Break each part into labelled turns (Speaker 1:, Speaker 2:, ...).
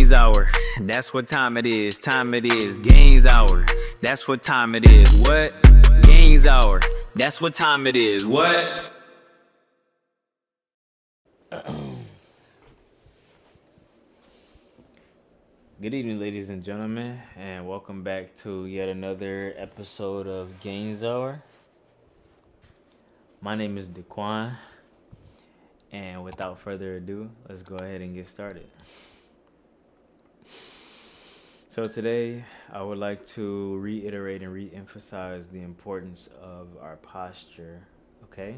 Speaker 1: Gainzhr, that's what time it is. Time it is. Gainzhr, that's what time it is. What? Gainzhr, that's what time it is. What? Good evening, ladies and gentlemen, and welcome back to yet another episode of Gainzhr. My name is DeQuan, and without further ado, let's go ahead and get started. So today, I would like to reiterate and re-emphasize the importance of our posture, okay?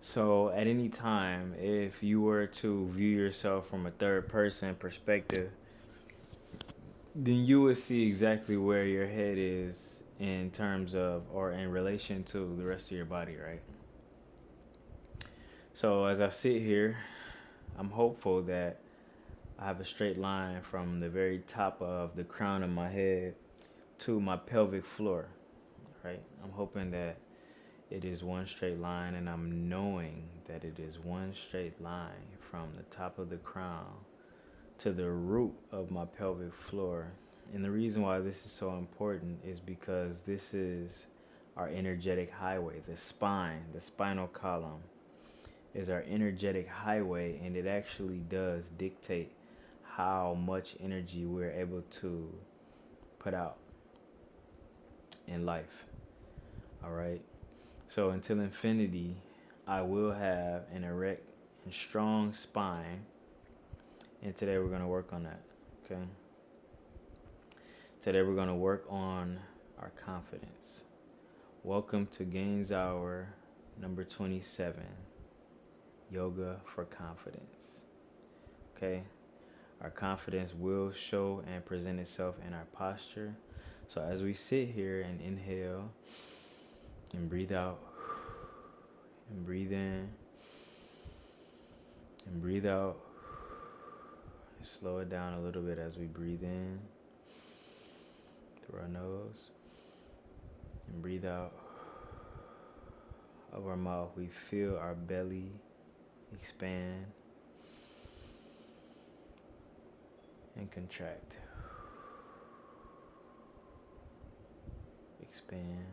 Speaker 1: So at any time, if you were to view yourself from a third person perspective, then you would see exactly where your head is in terms of or in relation to the rest of your body, right? So as I sit here, I'm hopeful that I have a straight line from the very top of the crown of my head to my pelvic floor, right? I'm hoping that it is one straight line, and I'm knowing that it is one straight line from the top of the crown to the root of my pelvic floor. And the reason why this is so important is because this is our energetic highway. The spine, the spinal column is our energetic highway, and it actually does dictate how much energy we're able to put out in life. All right. So until infinity, I will have an erect and strong spine. And today we're going to work on that. Okay. Today we're going to work on our confidence. Welcome to Gainzhr number 27, Yoga for Confidence. Okay. Our confidence will show and present itself in our posture. So as we sit here and inhale and breathe out and breathe in and breathe out, and slow it down a little bit as we breathe in through our nose and breathe out of our mouth. We feel our belly expand and contract. Expand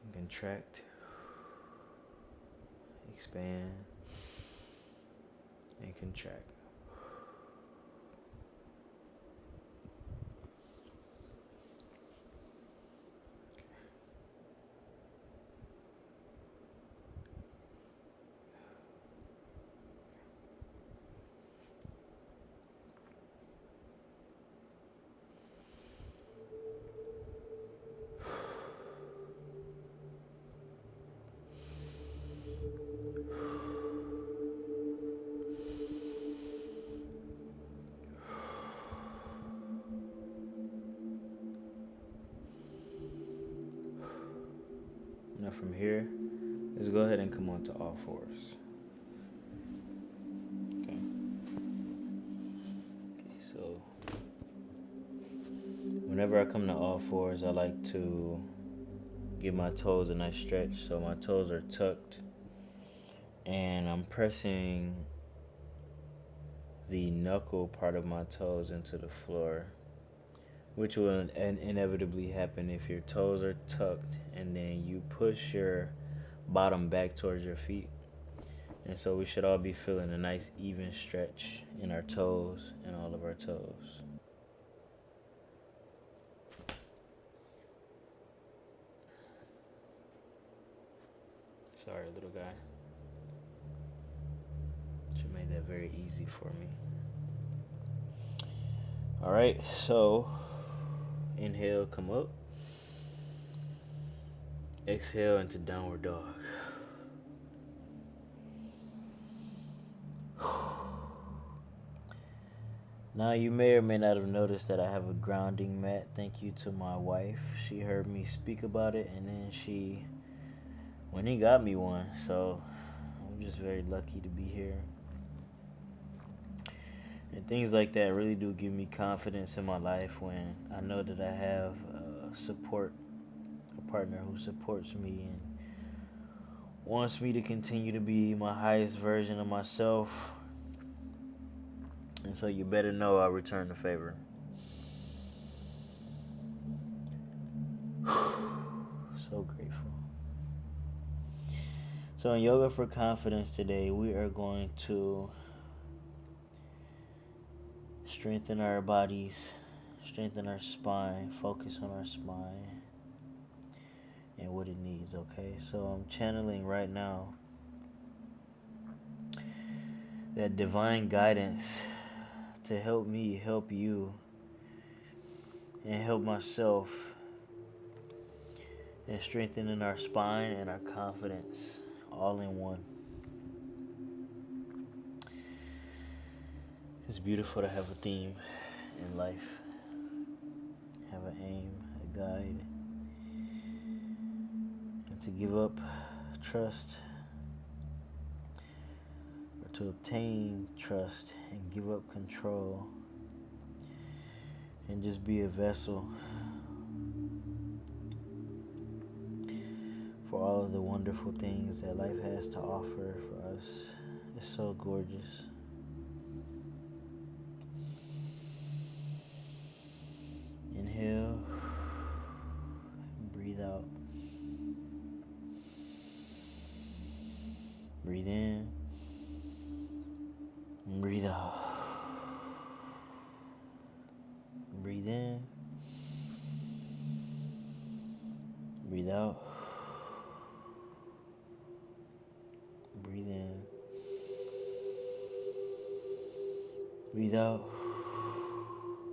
Speaker 1: and contract. Expand and contract. Now from here, let's go ahead and come on to all fours. Okay. So whenever I come to all fours, I like to give my toes a nice stretch. So my toes are tucked, and I'm pressing the knuckle part of my toes into the floor, which will inevitably happen if your toes are tucked and then you push your bottom back towards your feet. And so we should all be feeling a nice even stretch in our toes and all of our toes. Sorry, little guy. Should make that very easy for me. All right, so inhale, come up. Exhale into downward dog. Now you may or may not have noticed that I have a grounding mat. Thank you to my wife. She heard me speak about it, and then she went and got me one. So I'm just very lucky to be here. And things like that really do give me confidence in my life when I know that I have a partner who supports me and wants me to continue to be my highest version of myself And so you better know I'll return the favor. So grateful. So in Yoga for Confidence today, we are going to strengthen our bodies, strengthen our spine, focus on our spine and what it needs, okay? So I'm channeling right now that divine guidance to help me, help you, and help myself in strengthening our spine and our confidence all in one. It's beautiful to have a theme in life, have an aim, a guide, and to give up trust, or to obtain trust and give up control, and just be a vessel for all of the wonderful things that life has to offer for us. It's so gorgeous. Inhale, breathe out. Breathe in, and breathe out. Breathe in, breathe out. Breathe in, breathe out.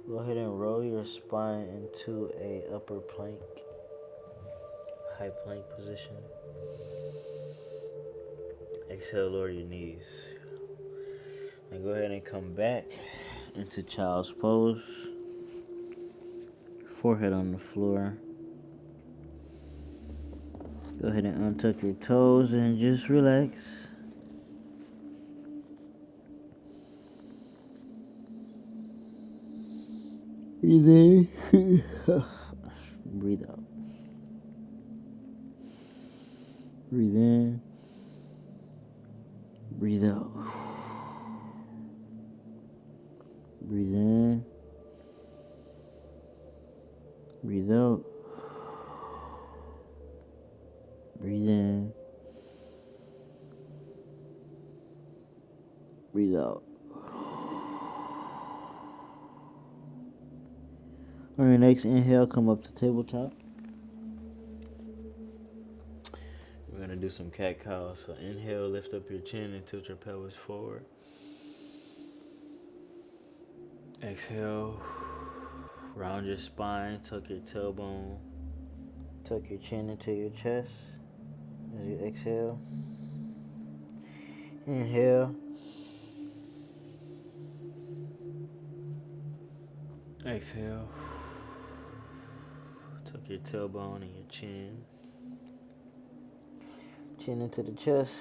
Speaker 1: Go ahead and roll your spine into a upper plank, high plank position. Exhale, lower your knees. And go ahead and come back into child's pose. Forehead on the floor. Go ahead and untuck your toes and just relax. Breathe in. Breathe out. Breathe in. Breathe out. Breathe in. Breathe out. Breathe in. Breathe out. On your next inhale, come up to tabletop. We're going to do some cat-cows. So inhale, lift up your chin and tilt your pelvis forward. Exhale, round your spine, tuck your tailbone, tuck your chin into your chest as you exhale. Inhale. Exhale. Tuck your tailbone and your chin. Chin into the chest.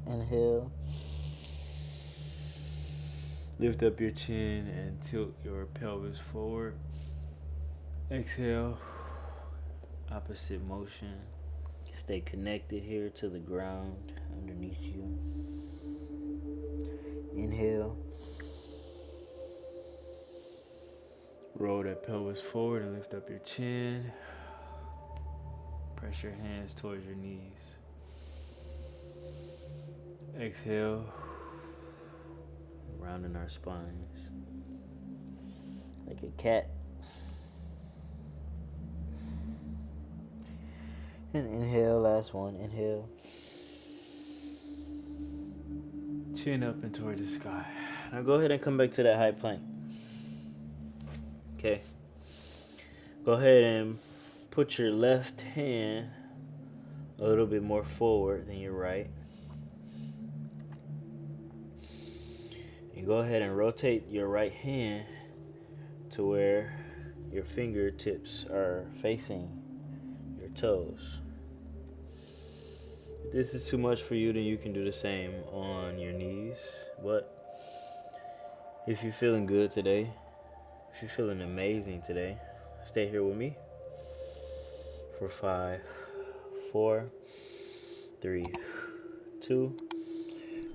Speaker 1: Inhale. Lift up your chin and tilt your pelvis forward. Exhale. Opposite motion. Stay connected here to the ground underneath you. Inhale. Roll that pelvis forward and lift up your chin. Press your hands towards your knees. Exhale. Rounding our spines. Like a cat. And inhale, last one. Inhale. Chin up and toward the sky. Now go ahead and come back to that high plank. Okay. Go ahead and put your left hand a little bit more forward than your right. And go ahead and rotate your right hand to where your fingertips are facing your toes. If this is too much for you, then you can do the same on your knees. But if you're feeling good today, if you're feeling amazing today, stay here with me for 5, 4, 3, 2,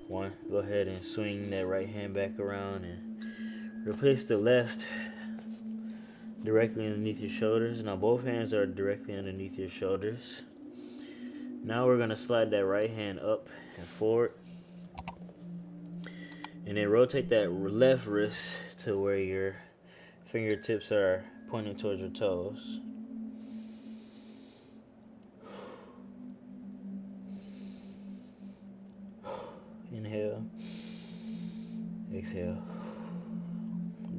Speaker 1: 1. Go ahead and swing that right hand back around and replace the left directly underneath your shoulders. Now both hands are directly underneath your shoulders. Now we're going to slide that right hand up and forward. And then rotate that left wrist to where your fingertips are pointing towards your toes. Inhale. Exhale.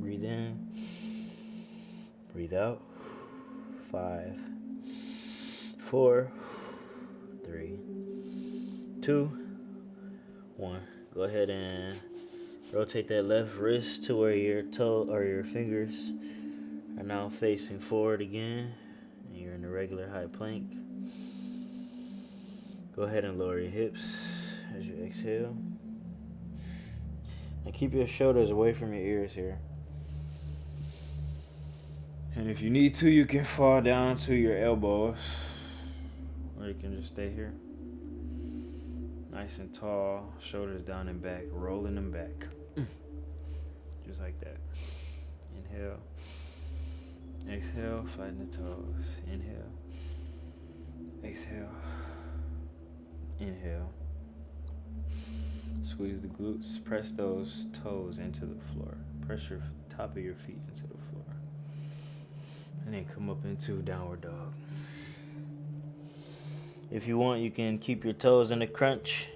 Speaker 1: Breathe in. Breathe out. 5, 4, 3, 2, 1. Go ahead and rotate that left wrist to where your toe or your fingers are now facing forward again. And you're in a regular high plank. Go ahead and lower your hips as you exhale. And keep your shoulders away from your ears here. And if you need to, you can fall down to your elbows. Or you can just stay here. Nice and tall, shoulders down and back, rolling them back. Just like that. Inhale. Exhale, flatten the toes. Inhale. Exhale. Inhale. Squeeze the glutes. Press those toes into the floor. Press your top of your feet into the floor. And then come up into downward dog. If you want, you can keep your toes in a crunch.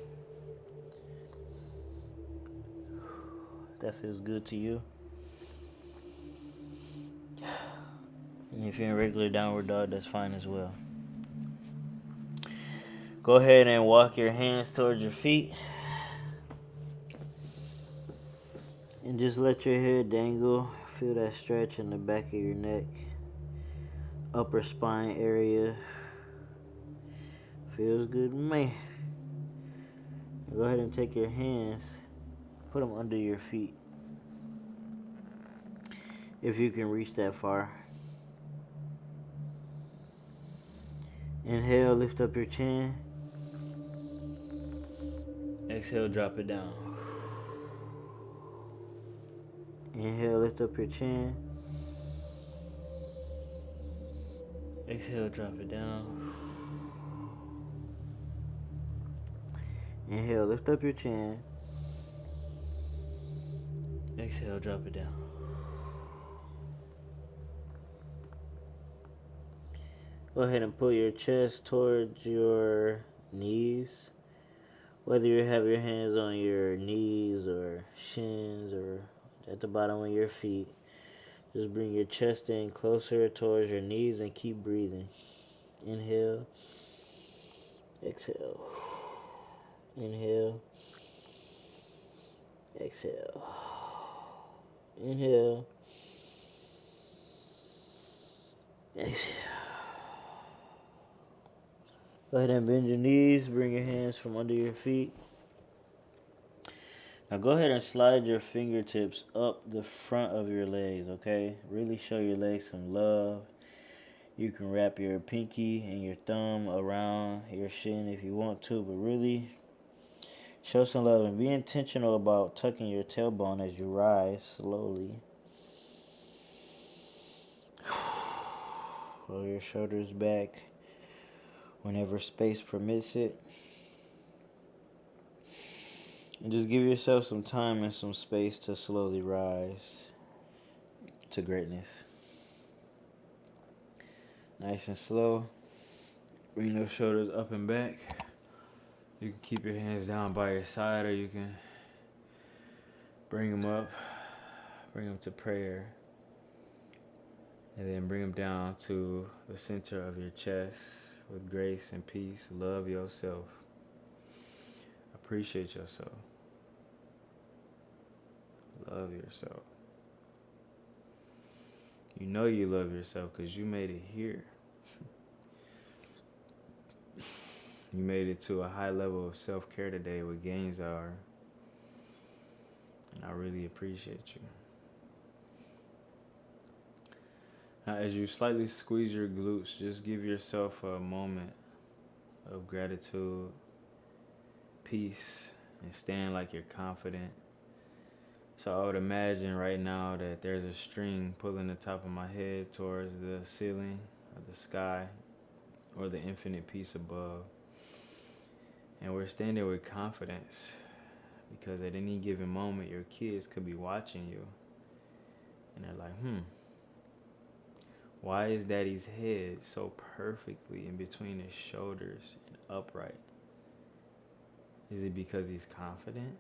Speaker 1: That feels good to you. And if you're in regular downward dog, that's fine as well. Go ahead and walk your hands towards your feet. And just let your head dangle. Feel that stretch in the back of your neck. Upper spine area. Feels good, man. Go ahead and take your hands. Put them under your feet. If you can reach that far. Inhale, lift up your chin. Exhale, drop it down. Inhale, lift up your chin. Exhale, drop it down. Inhale, lift up your chin. Exhale, drop it down. Go ahead and pull your chest towards your knees. Whether you have your hands on your knees or shins or at the bottom of your feet, just bring your chest in closer towards your knees and keep breathing. Inhale. Exhale. Inhale. Exhale. Inhale. Exhale. Go ahead and bend your knees. Bring your hands from under your feet. Now go ahead and slide your fingertips up the front of your legs, okay? Really show your legs some love. You can wrap your pinky and your thumb around your shin if you want to, but really show some love and be intentional about tucking your tailbone as you rise slowly. Roll your shoulders back whenever space permits it. And just give yourself some time and some space to slowly rise to greatness. Nice and slow. Bring those shoulders up and back. You can keep your hands down by your side, or you can bring them up. Bring them to prayer. And then bring them down to the center of your chest with grace and peace. Love yourself. Appreciate yourself. Love yourself. You know you love yourself because you made it here. You made it to a high level of self-care today with Gainzhr. And I really appreciate you. Now, as you slightly squeeze your glutes, just give yourself a moment of gratitude, peace, and stand like you're confident. So I would imagine right now that there's a string pulling the top of my head towards the ceiling or the sky or the infinite peace above. And we're standing with confidence because at any given moment your kids could be watching you and they're like, why is daddy's head so perfectly in between his shoulders and upright? Is it because he's confident?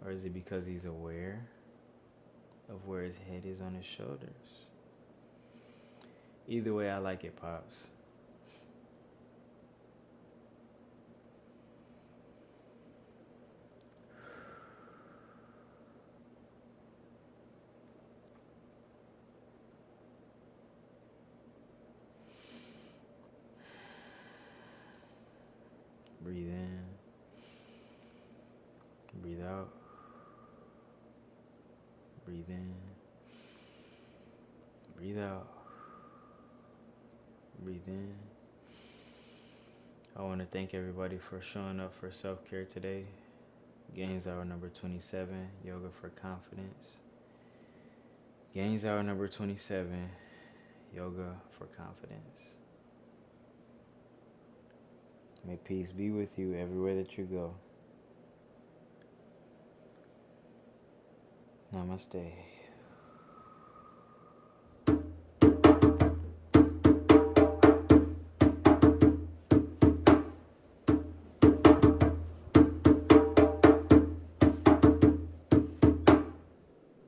Speaker 1: Or is it because he's aware of where his head is on his shoulders? Either way, I like it, Pops. Breathe in. Breathe out. Breathe in. Breathe out. Breathe in. I want to thank everybody for showing up for self-care today. Gainzhr number 27, Yoga for Confidence. Gainzhr number 27, Yoga for Confidence. May peace be with you everywhere that you go. Namaste.